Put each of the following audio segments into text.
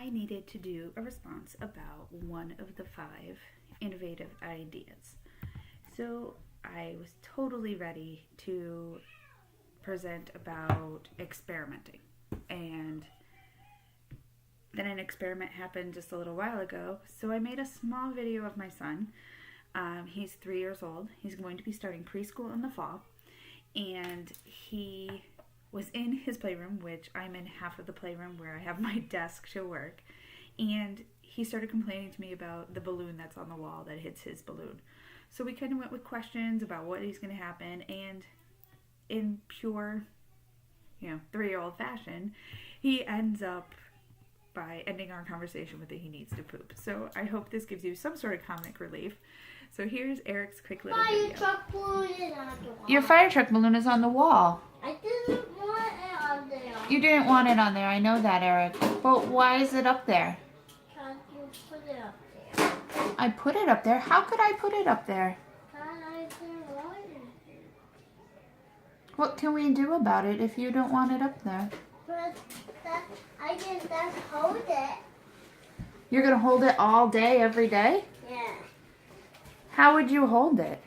I needed to do a response about one of the 5 innovative ideas. So I was totally ready to present about experimenting. And then an experiment happened just a little while ago, so I made a small video of my son. He's 3 years old. He's going to be starting preschool in the fall. And he was in his playroom, which I'm in half of the playroom where I have my desk to work. And he started complaining to me about the balloon that's on the wall that hits his balloon. So we kind of went with questions about what is going to happen. And in pure, 3-year-old fashion, he ends up by ending our conversation with that he needs to poop. So I hope this gives you some sort of comic relief. So here's Eric's quick little video. Truck balloon is on the wall. Your fire truck balloon is on the wall. I didn't want it on there. You didn't want it on there, I know that, Eric. But why is it up there? Can't you put it up there? I put it up there. How could I put it up there? I didn't want it. What can we do about it if you don't want it up there? But I can just hold it. You're going to hold it all day, every day? Yeah. How would you hold it?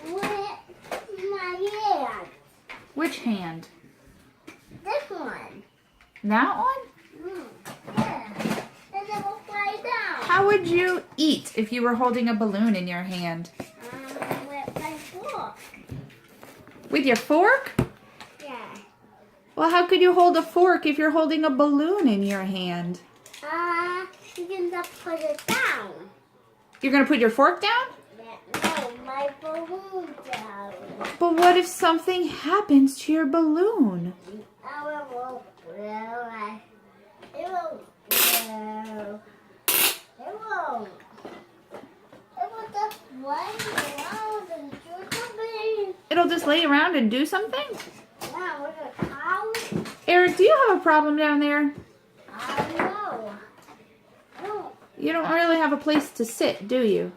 With my hand. Which hand? This one. That one? Yeah. And it will fly down. How would you eat if you were holding a balloon in your hand? With my fork. With your fork? Yeah. Well, how could you hold a fork if you're holding a balloon in your hand? You can just put it down. You're going to put your fork down? No, my balloon down. But what if something happens to your balloon? It won't blow. It won't blow. It won't. It will just lay around and do something. It'll just lay around and do something? Yeah, with a cow. Eric, do you have a problem down there? I know. No. You don't really have a place to sit, do you?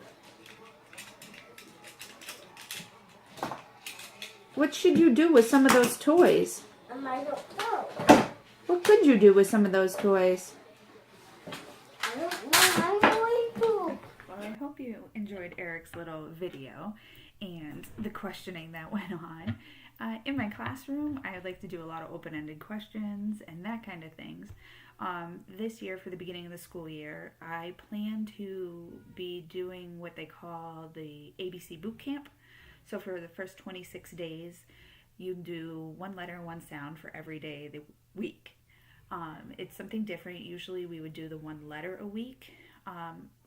What should you do with some of those toys? I don't know. What could you do with some of those toys? I don't know. I'm going to. Well, I hope you enjoyed Eric's little video and the questioning that went on. In my classroom, I like to do a lot of open-ended questions and that kind of things. This year, for the beginning of the school year, I plan to be doing what they call the ABC Boot Camp. So for the first 26 days, you do 1 letter, 1 sound for every day of the week. It's something different. Usually we would do the 1 letter a week.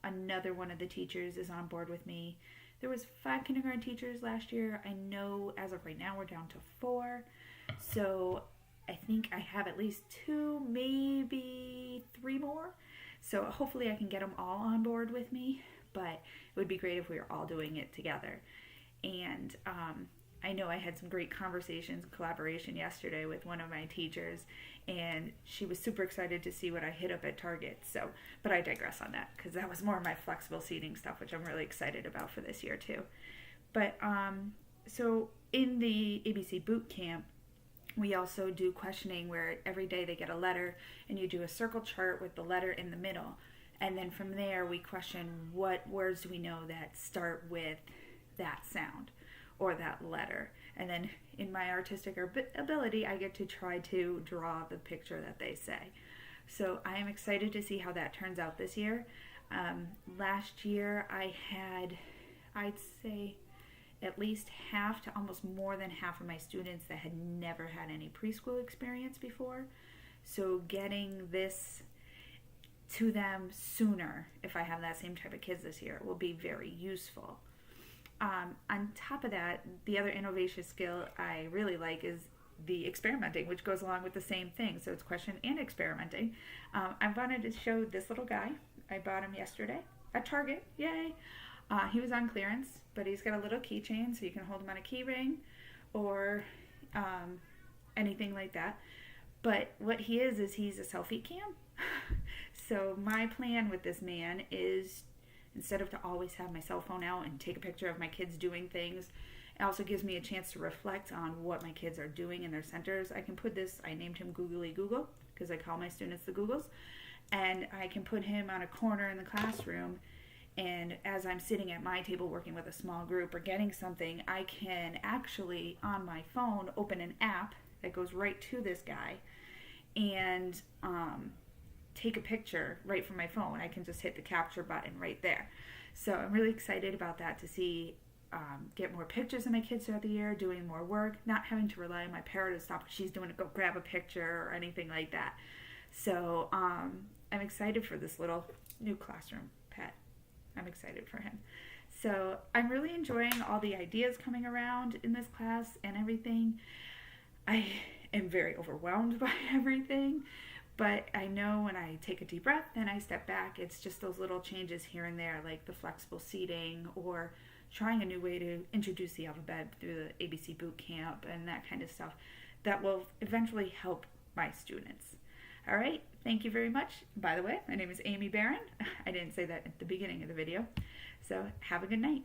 Another one of the teachers is on board with me. There was 5 kindergarten teachers last year. I know as of right now we're down to 4. So I think I have at least 2, maybe 3 more. So hopefully I can get them all on board with me. But it would be great if we were all doing it together. And I know I had some great conversations and collaboration yesterday with one of my teachers, and she was super excited to see what I hit up at Target. So, but I digress on that because that was more of my flexible seating stuff, which I'm really excited about for this year too. But so in the ABC Boot Camp, we also do questioning where every day they get a letter, and you do a circle chart with the letter in the middle, and then from there we question what words do we know that start with that sound or that letter, and then in my artistic ability I get to try to draw the picture that they say. So I am excited to see how that turns out this year. Last year I had, I'd say, at least half to almost more than half of my students that had never had any preschool experience before. So getting this to them sooner, if I have that same type of kids this year, will be very useful. On top of that, the other innovation skill I really like is the experimenting, which goes along with the same thing. So it's question and experimenting. I wanted to show this little guy. I bought him yesterday at Target. Yay! He was on clearance, but he's got a little keychain, so you can hold him on a key ring or anything like that. But what he is he's a selfie cam. So my plan with this man is, instead of to always have my cell phone out and take a picture of my kids doing things, it also gives me a chance to reflect on what my kids are doing in their centers. I can put this, I named him Googly Google because I call my students the Googles. and I can put him on a corner in the classroom, and as I'm sitting at my table working with a small group or getting something, I can actually on my phone open an app that goes right to this guy and take a picture right from my phone. I can just hit the capture button right there. So I'm really excited about that, to see get more pictures of my kids throughout the year, doing more work, not having to rely on my parrot to stop what she's doing to go grab a picture or anything like that. So I'm excited for this little new classroom pet. I'm excited for him. So I'm really enjoying all the ideas coming around in this class and everything. I am very overwhelmed by everything, but I know when I take a deep breath and I step back, it's just those little changes here and there, like the flexible seating or trying a new way to introduce the alphabet through the ABC boot camp and that kind of stuff, that will eventually help my students. All right, thank you very much. By the way, my name is Amy Barron. I didn't say that at the beginning of the video. So have a good night.